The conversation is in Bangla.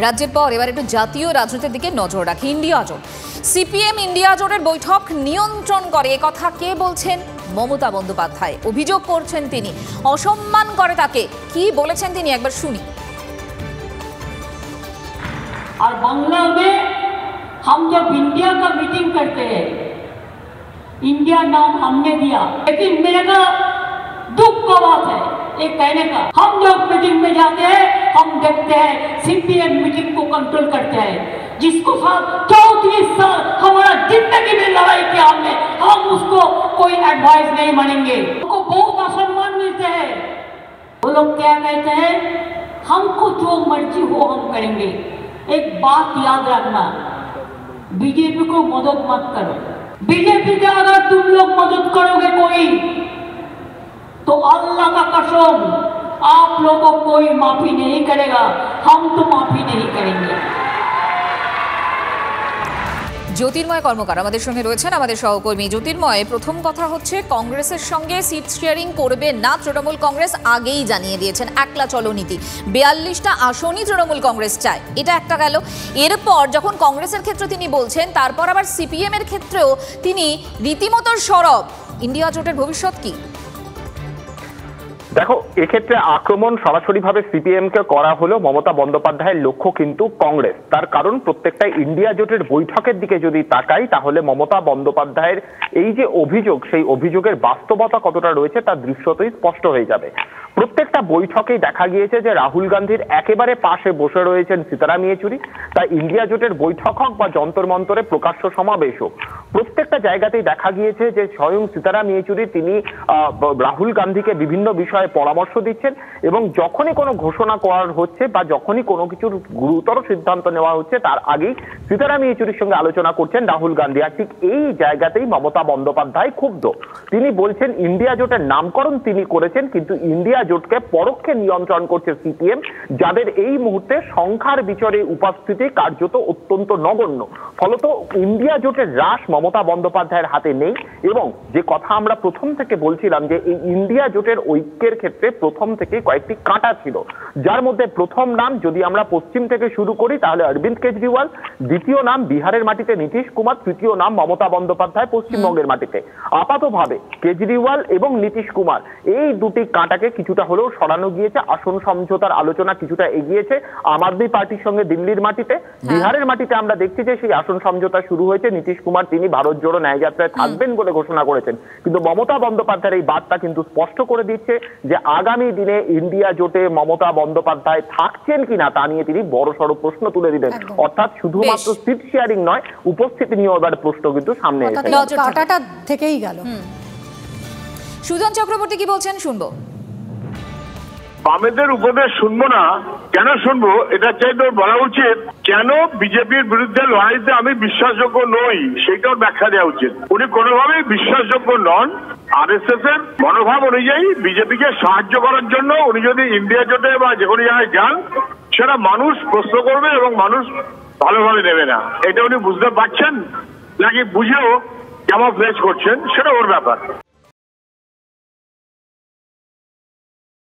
রাজ্যের পর এবার একটু জাতীয় রাজনীতির দিকে নজর রাখি। ইন্ডিয়া জোট, সিপিএম ইন্ডিয়া জোটের বৈঠক নিয়ন্ত্রণ করে, কথা কে বলছেন? মমতা বন্দ্যোপাধ্যায়। অভিযোগ করছেন তিনি অসম্মান করে তাকে। কি বলেছেন তিনি একবার শুনি। और बांग्ला में हम जब इंडिया का मीटिंग करते हैं, इंडिया नाम हमने दिया, लेकिन मेरे का दुख का बात है ये कहने का। हम जब मीटिंग में जाते हैं हम देखते हैं सीपीएम मीटिंग को कंट्रोल करते हैं, जिसको साथ 34 साल हमारा जिंदगी में लड़ाई किया हमने, हम उसको कोई एडवाइस नहीं मानेंगे। हमको बहुत असम्मान मिलते हैं। वो लोग क्या कहते हैं, हमको जो मर्जी हो हम करेंगे। एक बात याद रखना, बीजेपी को मदद मत करो। बीजेपी का अगर तुम लोग मदद करोगे कोई, तो अल्लाह का कसम आप लोगों को कोई माफी नहीं करेगा, हम तो माफी नहीं करेंगे। জ্যোতির্ময় কর্মকার আমাদের সঙ্গে রয়েছেন, আমাদের সহকর্মী। জ্যোতির্ময়, প্রথম কথা হচ্ছে কংগ্রেসের সঙ্গে সিট শেয়ারিং করবে না তৃণমূল কংগ্রেস, আগেই জানিয়ে দিয়েছেন। একলা চলো নীতি, 42টা আসনই তৃণমূল কংগ্রেস চায়, এটা একটা গেল। এরপর যখন কংগ্রেসের ক্ষেত্রে তিনি বলছেন, তারপর আবার সিপিএম এর ক্ষেত্রেও তিনি রীতিমতো সরব। ইন্ডিয়া জোটের ভবিষ্যৎ কি? দেখো, এক্ষেত্রে আক্রমণ সরাসরিভাবে সিপিএম কে করা হলো মমতা বন্দ্যোপাধ্যায়ের লক্ষ্য কিন্তু কংগ্রেস। তার কারণ প্রত্যেকটা ইন্ডিয়া জোটের বৈঠকের দিকে যদি তাকাই, তাহলে মমতা বন্দ্যোপাধ্যায়ের এই যে অভিযোগ, সেই অভিযোগের বাস্তবতা কতটা রয়েছে তার দৃশ্যতই স্পষ্ট হয়ে যাবে। প্রত্যেকটা বৈঠকেই দেখা গিয়েছে যে রাহুল গান্ধীর একেবারে পাশে বসে রয়েছেন সীতারাম ইয়েচুরি। তাই ইন্ডিয়া জোটের বৈঠক হোক বা যন্তর মন্তরে প্রকাশ্য সমাবেশ হোক, প্রত্যেকটা জায়গাতেই দেখা গিয়েছে যে স্বয়ং সীতারাম ইয়েচুরি তিনি রাহুল গান্ধীকে বিভিন্ন বিষয়ে পরামর্শ দিচ্ছেন, এবং যখনই কোনো ঘোষণা করার হচ্ছে বা যখনই কোনো কিছুর গুরুতর সিদ্ধান্ত নেওয়া হচ্ছে, তার আগেই সীতারাম ইয়েচুরির সঙ্গে আলোচনা করছেন রাহুল গান্ধী। আর ঠিক এই জায়গাতেই মমতা বন্দ্যোপাধ্যায় ক্ষুব্ধ। তিনি বলছেন ইন্ডিয়া জোটের নামকরণ তিনি করেছেন, কিন্তু ইন্ডিয়া জোটকে পরোক্ষে নিয়ন্ত্রণ করছে সিপিএম, যাদের এই মুহূর্তে সংখ্যার বিচারে উপস্থিতি কার্যত অত্যন্ত নগণ্য। ফলত ইন্ডিয়া জোটের হ্রাস মমতা বন্দ্যোপাধ্যায়ের হাতে নেই। এবং যে কথা আমরা প্রথম থেকে বলছিলাম যে এই ইন্ডিয়া জোটের ঐক্যের ক্ষেত্রে প্রথম থেকে কয়েকটি কাঁটা ছিল, যার মধ্যে প্রথম নাম যদি আমরা পশ্চিম থেকে শুরু করি তাহলে অরবিন্দ কেজরিওয়াল, দ্বিতীয় নাম বিহারের মাটিতে নীতিশ কুমার, তৃতীয় নাম মমতা বন্দ্যোপাধ্যায় পশ্চিমবঙ্গের মাটিতে। আপাতভাবে কেজরিওয়াল এবং নীতিশ কুমার এই দুটি কাঁটাকে কিছুটা হলেও সরানো গিয়েছে, আসন সমঝোতার আলোচনা কিছুটা এগিয়েছে আম আদমি পার্টির সঙ্গে দিল্লির মাটিতে। বিহারের মাটিতে আমরা দেখছি যে সেই আসন সমঝোতা শুরু হয়েছে। নীতিশ কুমার তিনি ভারত জোড়ো ন্যায় যাত্রায় থাকবেন বলে ঘোষণা করেছেন, কিন্তু মমতা বন্দ্যোপাধ্যায়ের এই বার্তা কিন্তু স্পষ্ট করে দিচ্ছে যে আগামী দিনে ইন্ডিয়া জোটে মমতা বন্দ্যোপাধ্যায় থাকছেন কিনা তা নিয়ে তিনি বড়সড় প্রশ্ন তুলে দিলেন। অর্থাৎ শুধুমাত্র সিট শেয়ারিং নয়, উপস্থিতি নিয়ে এবার প্রশ্ন কিন্তু সামনে এসেছে। কাটাটা থেকেই গেল। সুজন চক্রবর্তী কি বলছেন শুনবো। বামেদের উপদেশ শুনবো না, কেন শুনবো এটা চাইতে বলা উচিত কেন বিজেপির বিরুদ্ধে লড়াইতে আমি বিশ্বাসযোগ্য নই, সেটাও ব্যাখ্যা দেওয়া উচিত। উনি কোনোভাবেই বিশ্বাসযোগ্য নন। আরএসএস এর মনোভাব অনুযায়ী বিজেপিকে সাহায্য করার জন্য উনি যদি ইন্ডিয়া জোটে বা যে কোনো জায়গায় যান, সেটা মানুষ প্রশ্ন করবে এবং মানুষ ভালোভাবে নেবে না। এটা উনি বুঝতে পারছেন নাকি বুঝেও কেমন ফেস করছেন সেটা ওর ব্যাপার।